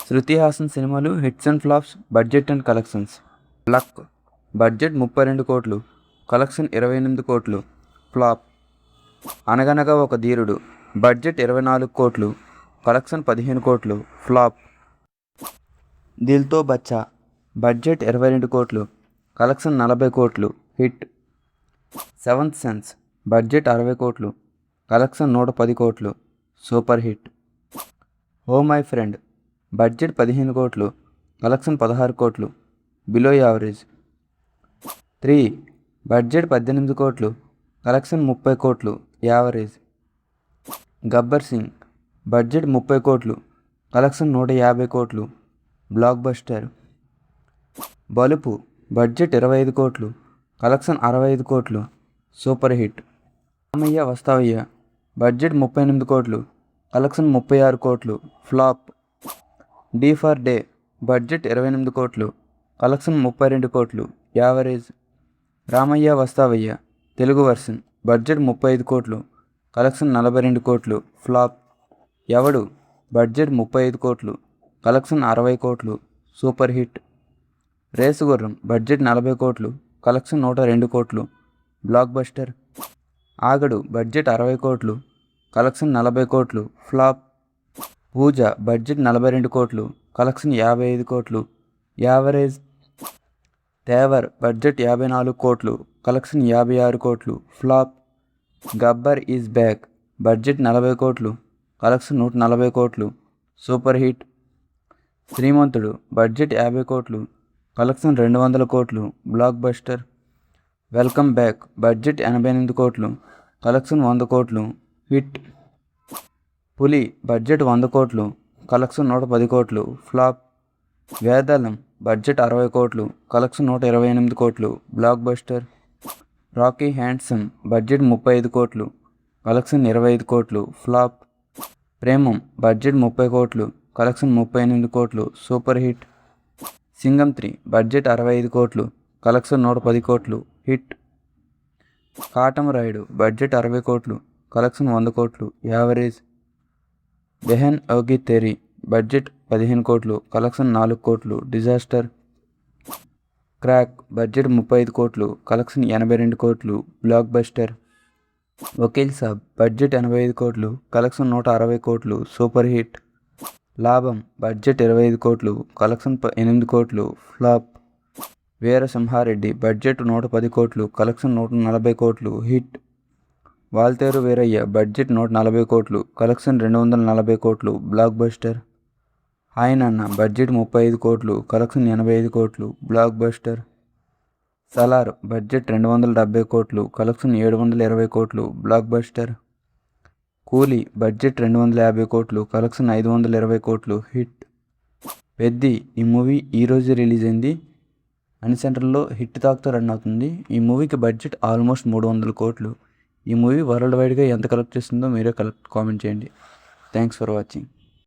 శృతి హాసన్ సినిమాలు hits and flops, budget and collections. Luck budget 32 కోట్లు, collection 28 కోట్లు, ఫ్లాప్. అనగనగా ఒక ధీరుడు బడ్జెట్ 24 కోట్లు, కలెక్షన్ 15 కోట్లు, ఫ్లాప్. దిల్తో బచ్చా బడ్జెట్ 22 కోట్లు, కలెక్షన్ 40 కోట్లు, హిట్. సెవెంత్ సెన్స్ బడ్జెట్ 60 కోట్లు, కలెక్షన్ 110 కోట్లు, super hit. Oh my friend budget 15 కోట్లు, కలెక్షన్ 16 కోట్లు, బిలో యావరేజ్. 3 బడ్జెట్ 18 కోట్లు, కలెక్షన్ 30 కోట్లు, యావరేజ్. గబ్బర్ సింగ్ బడ్జెట్ 30 కోట్లు, కలెక్షన్ 150 కోట్లు, బ్లాక్ బస్టర్. బలుపు బడ్జెట్ 25 కోట్లు, కలెక్షన్ 65 కోట్లు, super hit. Ramayya Vastavayya budget 38 కోట్లు, కలెక్షన్ 36 కోట్లు, flop. D for day budget 28 కోట్లు, కలెక్షన్ 32 కోట్లు, average. Ramayya Vastavayya Telugu version budget 35 కోట్లు, కలెక్షన్ 42 కోట్లు, ఫ్లాప్. ఎవడు బడ్జెట్ 35 కోట్లు, కలెక్షన్ 60 కోట్లు, సూపర్ హిట్. రేసుగుర్రం బడ్జెట్ 40 కోట్లు, కలెక్షన్ 102 కోట్లు, బ్లాక్ బస్టర్. ఆగడు బడ్జెట్ 60 కోట్లు, కలెక్షన్ 40 కోట్లు, ఫ్లాప్. పూజ బడ్జెట్ 42 కోట్లు, కలెక్షన్ 55 కోట్లు, యావరేజ్. తేవర్ బడ్జెట్ 54 కోట్లు, కలెక్షన్ 56 కోట్లు, flop. Gabbar is back budget 40 కోట్లు, కలెక్షన్ 140 కోట్లు, సూపర్ హిట్. శ్రీమంతుడు బడ్జెట్ 50 కోట్లు, కలెక్షన్ 200 కోట్లు, block buster. Welcome back budget 88 కోట్లు, కలెక్షన్ 100 కోట్లు, హిట్. పులి బడ్జెట్ 100 కోట్లు, కలెక్షన్ 110 కోట్లు, ఫ్లాప్. వేదాళం బడ్జెట్ 60 కోట్లు, కలెక్షన్ 128 కోట్లు, block buster. Rocky handsome budget 35 కోట్లు, కలెక్షన్ 25 కోట్లు, ఫ్లాప్. ప్రేమం బడ్జెట్ 30 కోట్లు, కలెక్షన్ 38 కోట్లు, సూపర్ హిట్. సింగం 3 బడ్జెట్ 65 కోట్లు, కలెక్షన్ 110 కోట్లు, హిట్. కాటమరాయుడు బడ్జెట్ 60 కోట్లు, కలెక్షన్ 100 కోట్లు, యావరేజ్. బెహన్ ఓగి తెరీ బడ్జెట్ 15 కోట్లు, కలెక్షన్ 4 కోట్లు, డిజాస్టర్. క్రాక్ బడ్జెట్ 35 కోట్లు, కలెక్షన్ 82 కోట్లు, block buster. Vakeel Saab budget 85 కోట్లు, కలెక్షన్ 160 కోట్లు, సూపర్ హిట్. లాభం బడ్జెట్ 25 కోట్లు, కలెక్షన్ 8 కోట్లు, ఫ్లాప్. వీరసింహారెడ్డి బడ్జెట్ 110 కోట్లు, కలెక్షన్ 140 కోట్లు, హిట్. వాల్తేరు వీరయ్య బడ్జెట్ 140 కోట్లు, కలెక్షన్ 240 కోట్లు, బ్లాక్ బస్టర్. హాయ్ నాన్న బడ్జెట్ 35 కోట్లు, కలెక్షన్ 85 కోట్లు, బ్లాక్ బస్టర్. సలార్ బడ్జెట్ 270 కోట్లు, కలెక్షన్ 720 కోట్లు, బ్లాక్ బస్టర్. కూలీ బడ్జెట్ 250 కోట్లు, కలెక్షన్ 520 కోట్లు, హిట్. పెద్ది ఈ మూవీ ఈరోజు రిలీజ్ అయింది. అన్ని సెంటర్లో హిట్ టాక్తో రన్ అవుతుంది. ఈ మూవీకి బడ్జెట్ ఆల్మోస్ట్ 300 కోట్లు. ఈ మూవీ వరల్డ్ వైడ్గా ఎంత కలెక్ట్ చేస్తుందో మీరే కామెంట్ చేయండి. Thanks for watching.